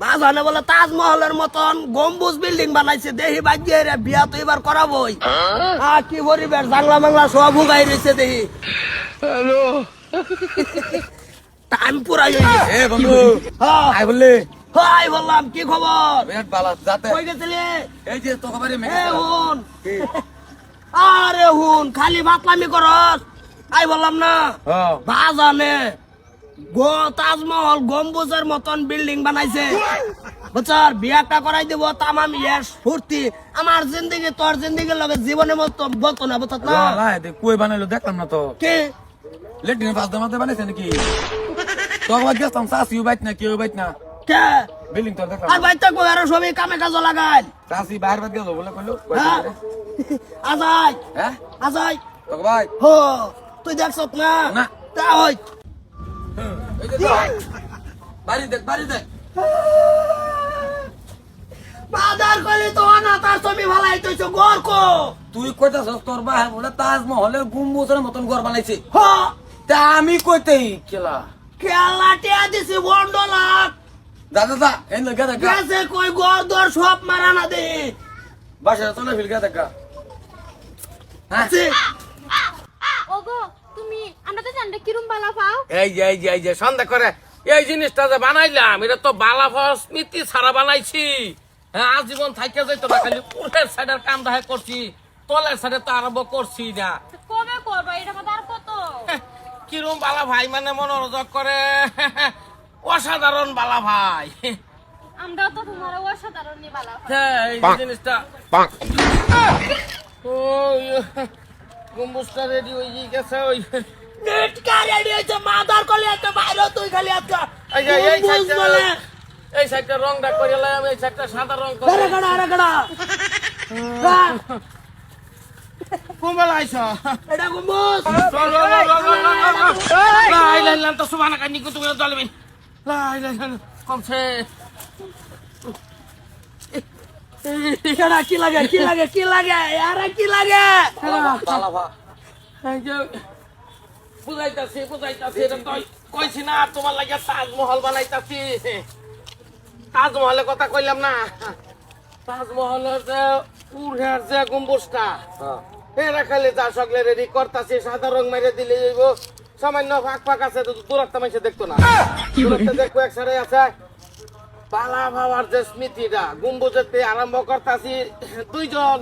বাজানে বলে তাজমহলের মতন গম্বুজ বিল্ডিং বানাইছে, দেখি বাজিয়ে রে বিয়া তো এবার করাবোই। কি পরিবেশ, জাংলা মাংলা সব ভুগাই রয়েছে দেখি। হ্যালো টাইম পুরাই হয়ে গেছে। এ বন্ধু আই বললি হাই বললাম, কি খবর? বেট বালা যাতে কই গেছিলি? এই যে তো খবরে এ মেঘে হুন, আরে হুন, খালি বাতলামি করস। আই বললাম না হ্যাঁ বাজানে তাজমহল গম্বুজের মতন বিল্ডিং বানাইছে, বুঝছার? বিয়াটা করাই দিব তামাম ইয়াস ফুর্তি। আমার জিন্দগি তোর জিন্দগির লগে জীবনের মতো বলতো না, বুঝছ না? লাই দে কই বানাইলো দেখলাম না তো কি লেটিনের পাশ দামাতে বানাইছে নাকি তো আবার গেছতাম সাসিও বাইত না কেউ বাইত না কে বিল্ডিং তো দেখলাম আর বাইতে কই আর সবই কামে কাজ লাগাই। সাসি বাইরে বাদ গেল বলে কইলো হ্যাঁ আজাই হ্যাঁ আজাই তো ভাই হো, তুই দেখছ না? না। তা হই এই যে বাড়ি দেখ বাজার কইলি তো না, তার ছবি ভালাই তুইছো গরক। তুই কইতাছ তোর ভাই বলে তাজমহলের গম্বুজের মতন ঘর বানাইছে হ তা আমি কইতেই কেলা খেলা টিয়া দিছি বন্ডলাক দাদা এই লগা দেখা গেছে কই গর দর সব মারানা দে। বাসা চলে ফিলগা দেখা হ্যাঁ ওগো তুমি আমরা তো জানলে কিরম বালা পাও। এই যে সন্দেহ করে এই জিনিসটা যে বানাইলাম এটা তো বালাফল স্মৃতি ছাড়া বানাইছি। হ্যাঁ আজীবন থাইকে যাইতো না, খালি উপরের সাইডের কাম দেখা করছি, তলের সাইডে তো আরম্ভ করছি না। কবে করবা এটা মত আর কত? কিরম বালা ভাই মানে মনোরঞ্জন করে, অসাধারণ বালা ভাই। আমরা তো তোমার অসাধারণই বালা পাও। হ্যাঁ এই জিনিসটা ওই গম্বুজটা রেডি হয়ে গেছে। ওই নেট কা রেডি হইছে, মাদার কলি এত বাইরে তুই খালি আজকা এই এই সাইডটা রংটা করে লাম, এই সাইডটা সাদা রং করে। আরে গড়া কুম্বেলা আইছ এটা গম্বুজ লাইলাম তো সুবানা কানি কো তুমি দলবে লাইলাম কমছে। এটা কি লাগে আরে কি লাগে? বালাফা এই যে বুঝাইতাছি এটা তো কইছি না তোমার লাগে তাজমহল বানাইতাছি। তাজমহলের কথা কইলাম না, তাজমহলের যে উড়ার যে গম্বুজটা এরা খালি যা সকলে রেডি করতাছি, সাদা রং মেরে দিলে যাইব। সামান্য ফাঁক আছে তো দূরত্ব মাইসে দেখতো না, দূরত্ব দেখবো একসাথে আছে। পালা ভাবার যে স্মৃতিটা গম্বুজেতে আরম্ভ করতাছি দুইজন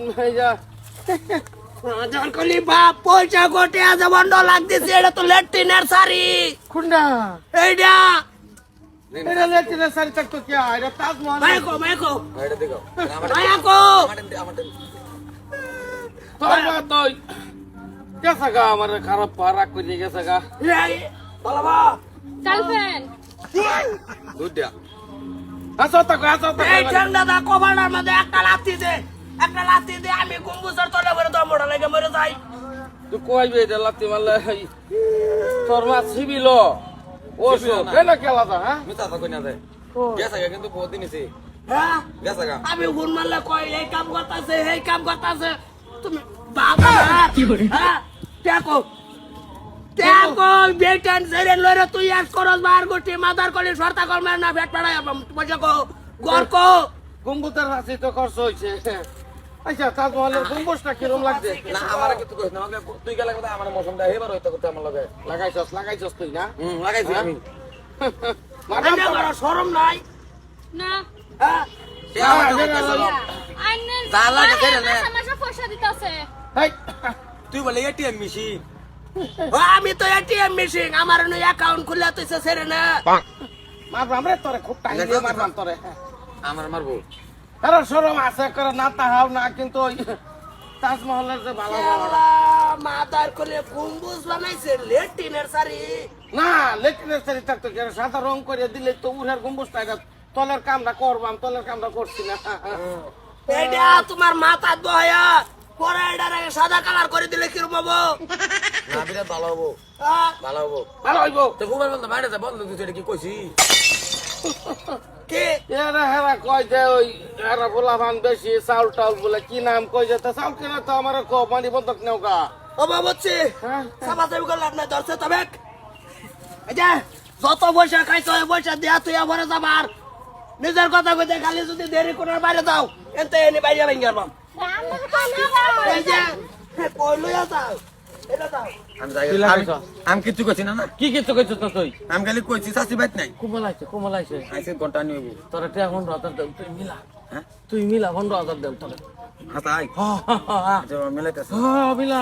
মাদার কলি বাপ পয়সা কোটে আজ বন্ড লাগতেছে, এটা তো লেট্রিনের শাড়ি। খুন্ডা এইটা এটা লেটিনের শাড়ি থাকতো কি এটা তাজমহল। মাইকো এটা দেখো মায়াকো আমার তুই গেছে গা, আমার খারাপ পারা করে গেছে গা। বলবা গার্লফ্রেন্ড দুইটা আসো তাকো এই ঠান্ডা দা কভারের মধ্যে একটা লাথি দে আমি গম্বুজের তলে ভরে দমড়া লাগে মরে যাই। তুই কইবে এটা লাতি মারলে তোর মা ছিবিল ও সব কেন খেলাটা। হ্যাঁ মিতা তো কইনা দে গেছে কিন্তু বহুত দিন এসে হ্যাঁ গেছে গা আমি ফোন মারলে কই এই কাম করতেছে তুমি বাবা কি করে? হ্যাঁ দেখো বেটান সেরেন লরে তুই আজ করস বার গোটি মাদার কলি সরতা কল না ভেট পড়াই পয়সা কো গরক গম্বুজের হাসি তো খরচ হয়েছে। আচ্ছা তাজমহলের গম্বুজটা কিরম লাগছে? না আমার কিন্তু কইছ না আমাকে তুই গেলে কথা আমার মৌসুমটা হেবার হইতো করতে আমার লগে লাগাইছস তুই না? লাগাইছি আমি মাদাম আইনা বড় শরম নাই। না হ্যাঁ সে আমার কইছে আইনে তালা কে রে? মাসে পয়সা দিতেছে। হেই তুই বলে এটিএম মেশিন আমি তো এটিএম মেশিন আমার নই অ্যাকাউন্ট খুলে তুইছে সেরে না। মারবাম রে তোরে, খুব টাইম দিয়ে মারবাম তোরে। আমার মারবো আরে শরম আছে করে না তাহাও না, কিন্তু ওই তাজমহলের যে ভালো মাদার কলি গম্বুজ বানাইছে লেট্রিনের শাড়ি। না লেটিনের শাড়ি থাকতো কি সাদা রং করে দিলে তো উড়ার গম্বুজটা এটা তলের কামটা করবাম, তলের কামটা করছি না। এইটা তোমার মাথা দয়া পরে এটারে সাদা কালার করে দিলে কিরম হবো? না বিরাট ভালো হবো ভালো হবো ভালো হইব তো মোবাইল বন্ধ বাইরে যা বন্ধ তুই এটা কি কইছি কি এরা হেরা কয় যে ওই এরা বলাভান বেশি চাউল টাউল বলে কি নাম কই যে তা চাউল কিনা তো আমার পানি বন্ধক নেও গা। ও বাবুচ্ছি হ্যাঁ সাবা সাবি করলে আপনার ধরছে তবে এই যে যত পয়সা খাইছ ওই পয়সা দিয়া তুই ভরে যাবার নিজের কথা কইতে খালি যদি দেরি করার বাইরে যাও এতে এনে বাইরে ভেঙে পাম এই যে কই লইয়া যাও এটা দাও আমি কিছু করছি না না কি কিছু কইছো তো তুই আমি খালি কইছি চাষি বাইত নাই কোমল আইছে আইসে ঘন্টা নিয়ে তোরা টিয়া 15,000 দেন তুই মিলা হ্যাঁ তুই মিলা 15,000 দেন তোরা হাতা আই মিলাইতেছে মিলা